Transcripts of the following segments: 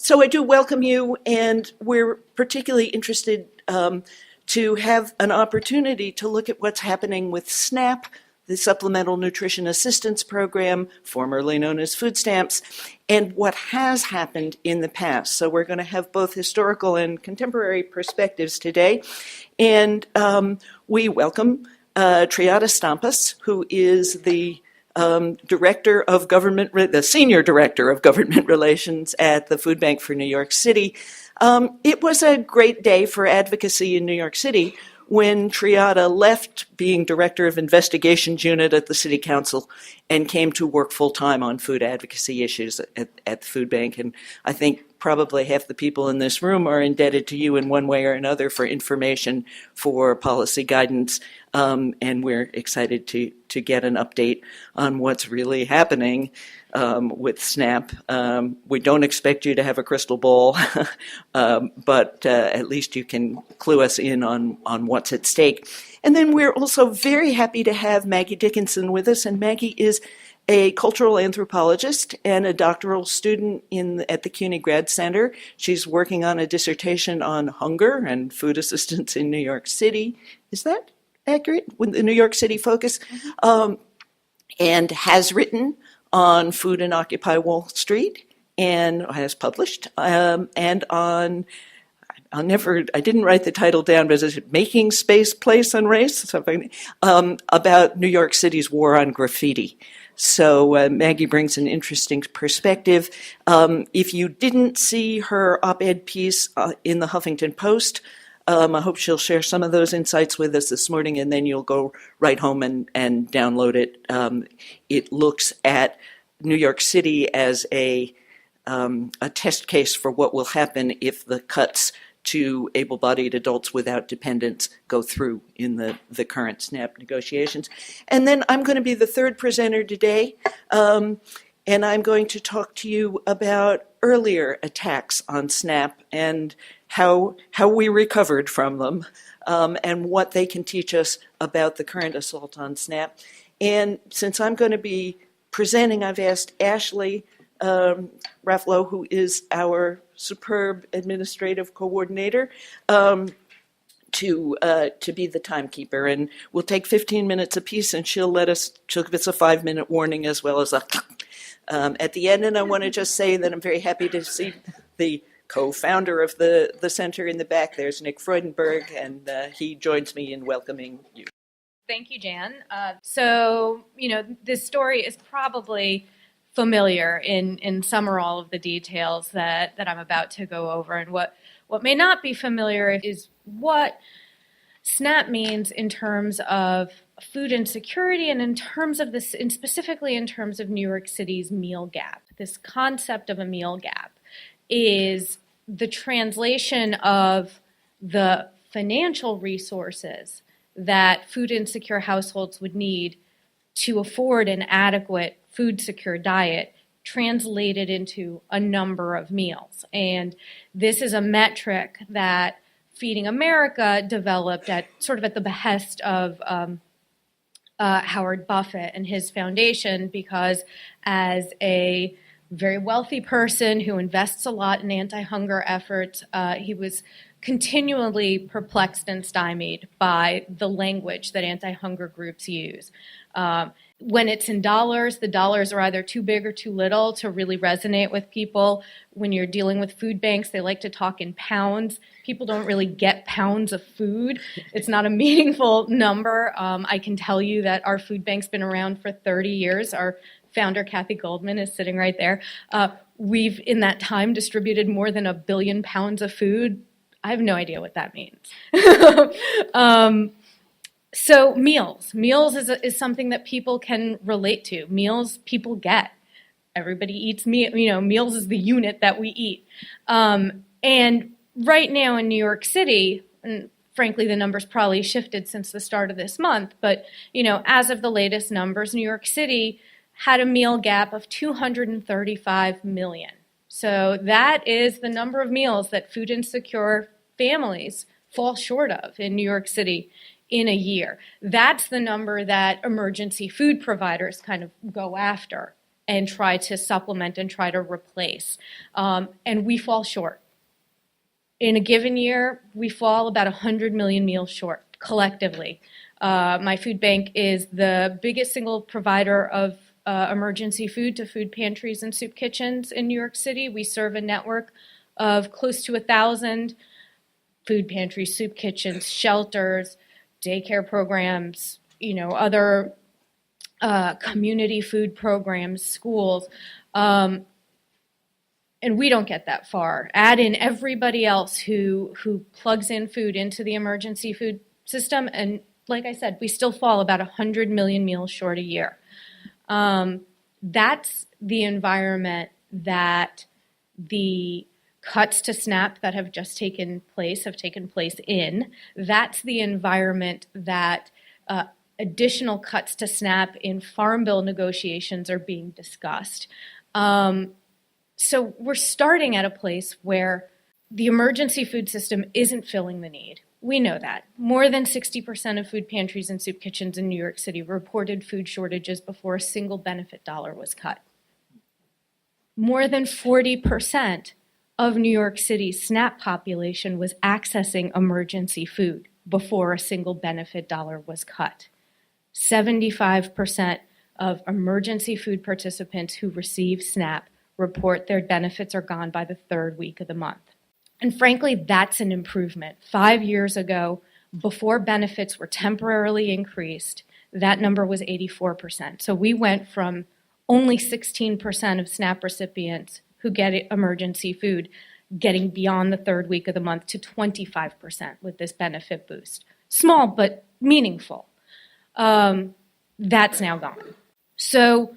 So I do welcome you, and we're particularly interested to have an opportunity to look at what's happening with SNAP, the Supplemental Nutrition Assistance Program, formerly known as food stamps, and what has happened in the past. So we're going to have both historical and contemporary perspectives today. And we welcome Triada Stampas, who is the director of government, the senior director of government relations at the Food Bank for New York City. It was a great day for advocacy in New York City when Triada left being director of investigations unit at the city council and came to work full-time on food advocacy issues at the food bank. And I think probably half the people in this room are indebted to you in one way or another for information, for policy guidance, and we're excited to get an update on what's really happening with SNAP. We don't expect you to have a crystal ball, but at least you can clue us in on what's at stake. And then we're also very happy to have Maggie Dickinson with us, and Maggie is a cultural anthropologist and a doctoral student at the CUNY Grad Center. She's working on a dissertation on hunger and food assistance in New York City. Is that accurate with the New York City focus? And has written on food in Occupy Wall Street and has published, and on, I didn't write the title down, but is it Making Space, Place, and Race? Something about New York City's war on graffiti. So Maggie brings an interesting perspective. If you didn't see her op-ed piece in the Huffington Post, I hope she'll share some of those insights with us this morning, and then you'll go right home and download it. It looks at New York City as a test case for what will happen if the cuts to able-bodied adults without dependents go through in the current SNAP negotiations. And then I'm going to be the third presenter today, and I'm going to talk to you about earlier attacks on SNAP and how we recovered from them, and what they can teach us about the current assault on SNAP. And since I'm going to be presenting, I've asked Ashley Raffalo, who is our superb administrative coordinator, to be the timekeeper. And we'll take 15 minutes apiece, and she'll give us a 5-minute warning as well as a at the end. And I want to just say that I'm very happy to see the co-founder of the center in the back. There's Nick Freudenberg, and he joins me in welcoming you. Thank you, Jan. So, this story is probably familiar in some or all of the details that I'm about to go over. And what may not be familiar is what SNAP means in terms of food insecurity and in terms of this, and specifically in terms of New York City's meal gap. This concept of a meal gap is the translation of the financial resources that food insecure households would need to afford an adequate food secure diet translated into a number of meals. And this is a metric that Feeding America developed at the behest of Howard Buffett and his foundation, because as a very wealthy person who invests a lot in anti-hunger efforts, he was continually perplexed and stymied by the language that anti-hunger groups use. When it's in dollars, the dollars are either too big or too little to really resonate with people. When you're dealing with food banks, they like to talk in pounds. People don't really get pounds of food. It's not a meaningful number. I can tell you that our food bank's been around for 30 years. Our founder, Kathy Goldman, is sitting right there. We've, in that time, distributed more than 1 billion pounds of food. I have no idea what that means. So meals is something that people can relate to. Meals people get. Everybody eats meals is the unit that we eat. And right now in New York City, and frankly the numbers probably shifted since the start of this month, but as of the latest numbers, New York City had a meal gap of 235 million. So that is the number of meals that food insecure families fall short of in New York City in a year. That's the number that emergency food providers kind of go after and try to supplement and try to replace. And we fall short. In a given year, we fall about 100 million meals short collectively. My food bank is the biggest single provider of emergency food to food pantries and soup kitchens in New York City. We serve a network of close to 1,000 food pantries, soup kitchens, shelters, daycare programs, other community food programs, schools. And we don't get that far. Add in everybody else who plugs in food into the emergency food system, and like I said, we still fall about 100 million meals short a year. That's the environment that the cuts to SNAP that have just taken place in. That's the environment that additional cuts to SNAP in Farm Bill negotiations are being discussed. So we're starting at a place where the emergency food system isn't filling the need. We know that. More than 60% of food pantries and soup kitchens in New York City reported food shortages before a single benefit dollar was cut. More than 40% of New York City's SNAP population was accessing emergency food before a single benefit dollar was cut. 75% of emergency food participants who receive SNAP report their benefits are gone by the third week of the month. And frankly, that's an improvement. 5 years ago, before benefits were temporarily increased, that number was 84%. So we went from only 16% of SNAP recipients who get emergency food getting beyond the third week of the month to 25% with this benefit boost. Small, but meaningful. That's now gone. So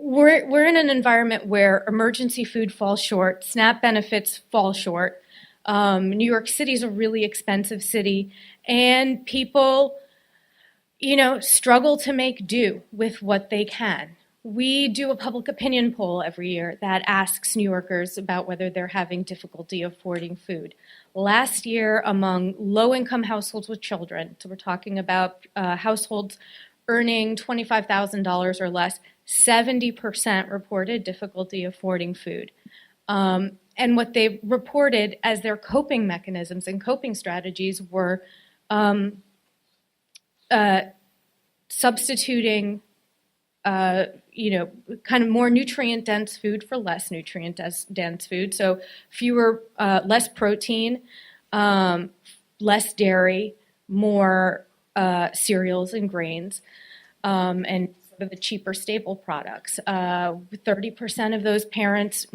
we're in an environment where emergency food falls short, SNAP benefits fall short. New York City is a really expensive city, and people, struggle to make do with what they can. We do a public opinion poll every year that asks New Yorkers about whether they're having difficulty affording food. Last year, among low-income households with children, so we're talking about households earning $25,000 or less, 70% reported difficulty affording food. And what they reported as their coping mechanisms and coping strategies were substituting kind of more nutrient-dense food for less nutrient-dense food. So less protein, less dairy, more cereals and grains, and the cheaper staple products. 30% of those parents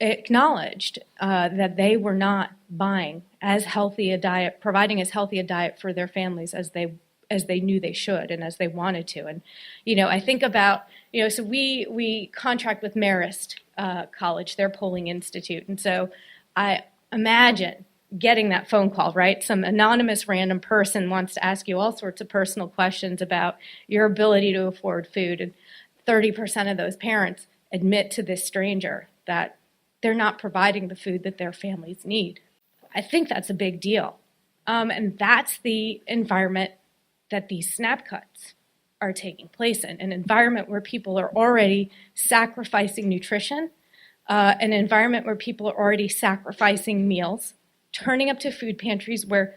acknowledged that they were not buying as healthy a diet, providing as healthy a diet for their families as they knew they should and as they wanted to. And, I think about, so we contract with Marist College, their polling institute. And so I imagine getting that phone call, right? Some anonymous random person wants to ask you all sorts of personal questions about your ability to afford food. And 30% of those parents admit to this stranger that they're not providing the food that their families need. I think that's a big deal. And that's the environment that these SNAP cuts are taking place in, an environment where people are already sacrificing nutrition, an environment where people are already sacrificing meals, turning up to food pantries where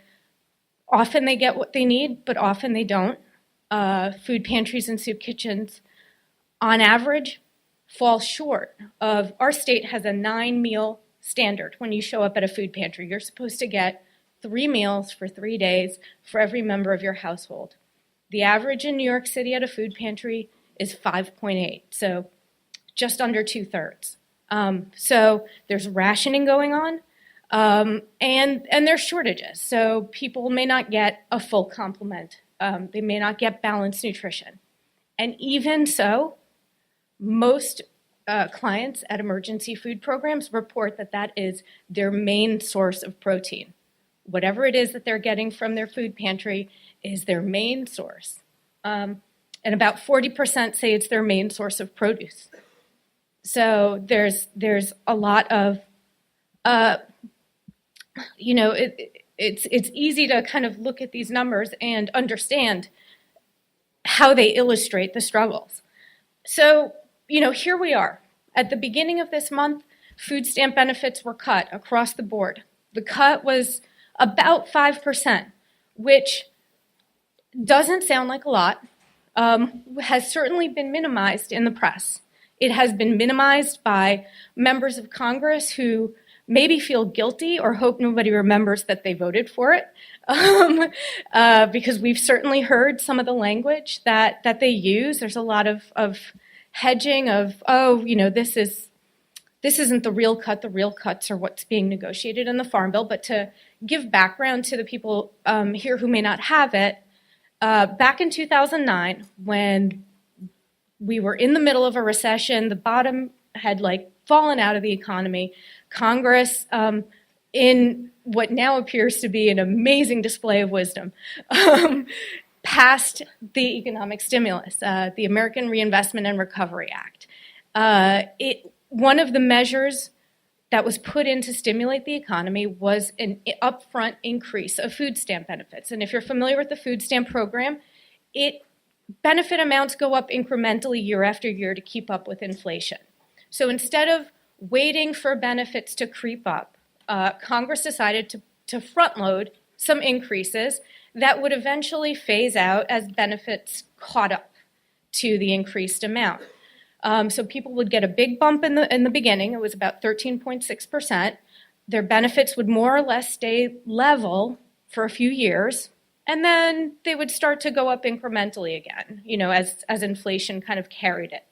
often they get what they need, but often they don't. Food pantries and soup kitchens, on average, fall short of, our state has a 9-meal standard. When you show up at a food pantry, you're supposed to get 3 meals for 3 days for every member of your household. The average in New York City at a food pantry is 5.8, so just under 2/3. So there's rationing going on, and there's shortages. So people may not get a full complement. They may not get balanced nutrition. And even so, most clients at emergency food programs report that is their main source of protein. Whatever it is that they're getting from their food pantry is their main source. And about 40% say it's their main source of produce. So there's a lot of, it's easy to kind of look at these numbers and understand how they illustrate the struggles. So here we are. At the beginning of this month, food stamp benefits were cut across the board. The cut was about 5%, which doesn't sound like a lot, has certainly been minimized in the press. It has been minimized by members of Congress who maybe feel guilty or hope nobody remembers that they voted for it, because we've certainly heard some of the language that they use. There's a lot of hedging of, this isn't the real cut. The real cuts are what's being negotiated in the Farm Bill. But to give background to the people here who may not have it, back in 2009, when we were in the middle of a recession, the bottom had fallen out of the economy, Congress, in what now appears to be an amazing display of wisdom, passed the economic stimulus, the American Reinvestment and Recovery Act. One of the measures that was put in to stimulate the economy was an upfront increase of food stamp benefits. And if you're familiar with the food stamp program, benefit amounts go up incrementally year after year to keep up with inflation. So instead of waiting for benefits to creep up, Congress decided to front load some increases that would eventually phase out as benefits caught up to the increased amount. So people would get a big bump in the beginning. It was about 13.6%. Their benefits would more or less stay level for a few years, and then they would start to go up incrementally again, as inflation kind of carried it.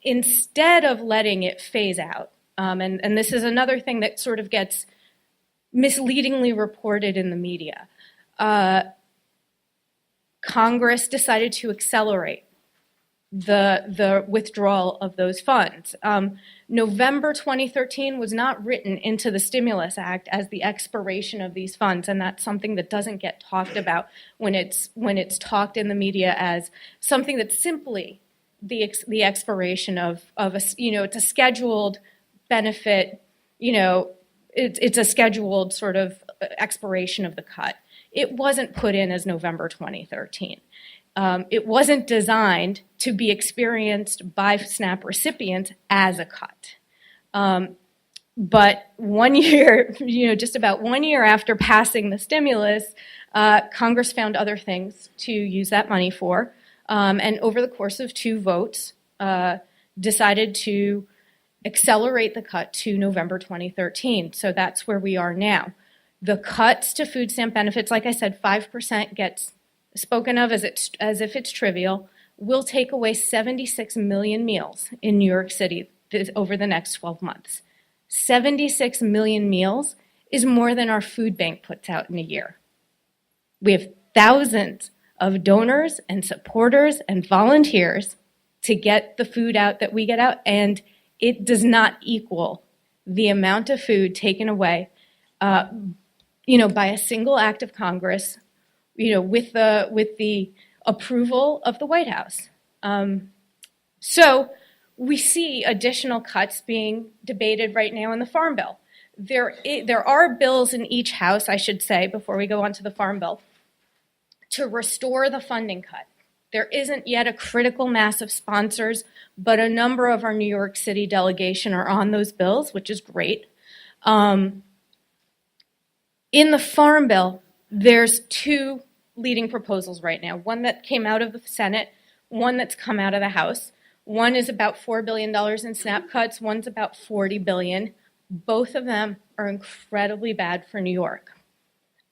Instead of letting it phase out, and this is another thing that sort of gets misleadingly reported in the media, Congress decided to accelerate the withdrawal of those funds. November 2013 was not written into the Stimulus Act as the expiration of these funds, and that's something that doesn't get talked about when it's talked in the media as something that's simply the expiration of a, it's a scheduled benefit, it's a scheduled sort of expiration of the cut. It wasn't put in as November 2013. It wasn't designed to be experienced by SNAP recipients as a cut. But 1 year, just about 1 year after passing the stimulus, Congress found other things to use that money for. And over the course of 2 votes, decided to accelerate the cut to November 2013. So that's where we are now. The cuts to food stamp benefits, like I said, 5% gets spoken of as if it's trivial, will take away 76 million meals in New York City over the next 12 months. 76 million meals is more than our food bank puts out in a year. We have thousands of donors and supporters and volunteers to get the food out that we get out, and it does not equal the amount of food taken away, by a single act of Congress, with the approval of the White House. So we see additional cuts being debated right now in the Farm Bill. There are bills in each house, I should say, before we go on to the Farm Bill, to restore the funding cut. There isn't yet a critical mass of sponsors, but a number of our New York City delegation are on those bills, which is great. In the Farm Bill, there's 2 leading proposals right now. One that came out of the Senate, one that's come out of the House. One is about $4 billion in SNAP cuts, one's about $40 billion. Both of them are incredibly bad for New York.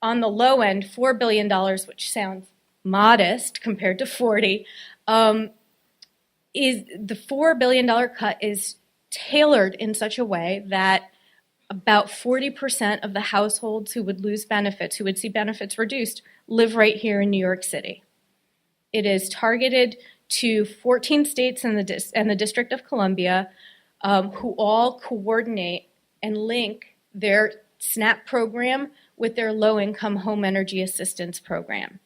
On the low end, $4 billion, which sounds modest compared to 40, is the $4 billion cut is tailored in such a way that about 40% of the households who would lose benefits, who would see benefits reduced, live right here in New York City. It is targeted to 14 states and the District of Columbia, who all coordinate and link their SNAP program with their low-income home energy assistance program.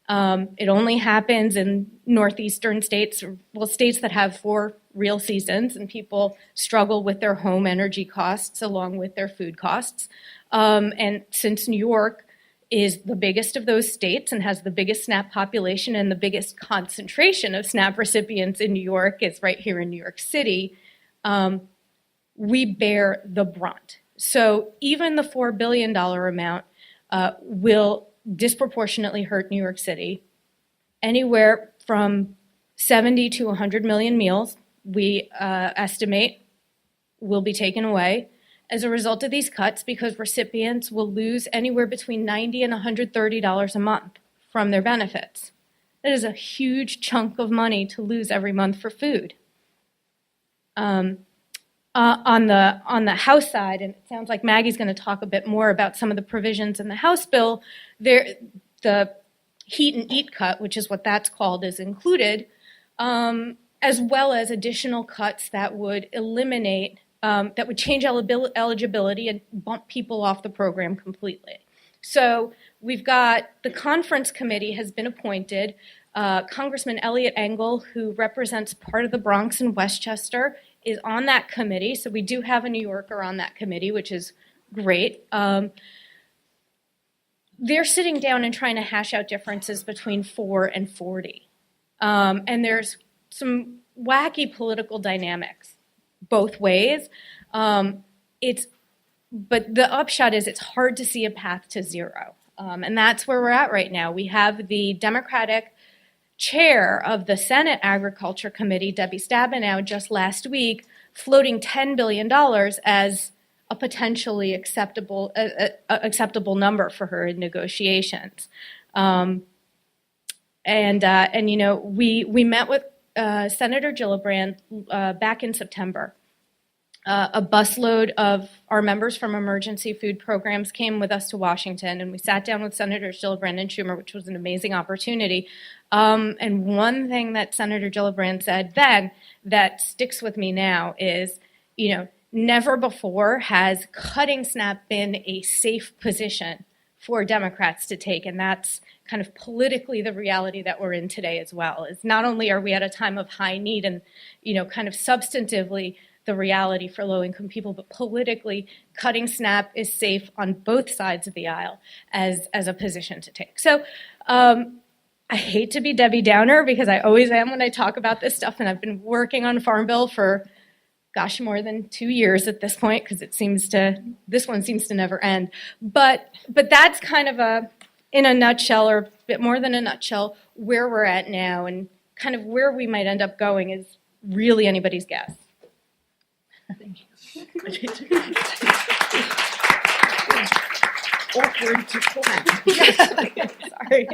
It only happens in northeastern states, states that have 4 real seasons, and people struggle with their home energy costs along with their food costs. And since New York is the biggest of those states and has the biggest SNAP population and the biggest concentration of SNAP recipients in New York is right here in New York City, we bear the brunt. So even the $4 billion amount will disproportionately hurt New York City. Anywhere from 70 to 100 million meals, we estimate, will be taken away as a result of these cuts, because recipients will lose anywhere between $90 and $130 a month from their benefits. That is a huge chunk of money to lose every month for food. On the House side, and it sounds like Maggie's going to talk a bit more about some of the provisions in the House bill, the Heat and Eat cut, which is what that's called, is included, as well as additional cuts that would eliminate, that would change eligibility and bump people off the program completely. So we've got, the conference committee has been appointed. Congressman Elliot Engel, who represents part of the Bronx and Westchester, is on that committee. So we do have a New Yorker on that committee, which is great. They're sitting down and trying to hash out differences between 4 and 40. And there's some wacky political dynamics both ways. But the upshot is it's hard to see a path to zero. And that's where we're at right now. We have the Democratic chair of the Senate Agriculture Committee, Debbie Stabenow, just last week, floating $10 billion as a potentially acceptable number for her in negotiations. And you know, we met with Senator Gillibrand back in September. A busload of our members from emergency food programs came with us to Washington, and we sat down with Senators Gillibrand and Schumer, which was an amazing opportunity. And one thing that Senator Gillibrand said then that sticks with me now is, you know, never before has cutting SNAP been a safe position for Democrats to take, and that's kind of politically the reality that we're in today as well. Is not only are we at a time of high need and, you know, kind of substantively the reality for low-income people, but politically, cutting SNAP is safe on both sides of the aisle as a position to take. So I hate to be Debbie Downer, because I always am when I talk about this stuff, and I've been working on Farm Bill for, gosh, more than 2 years at this point, because this one seems to never end. But that's kind of in a nutshell, or a bit more than a nutshell, where we're at now, and kind of where we might end up going is really anybody's guess. Thank you. Awkward to clap. Sorry.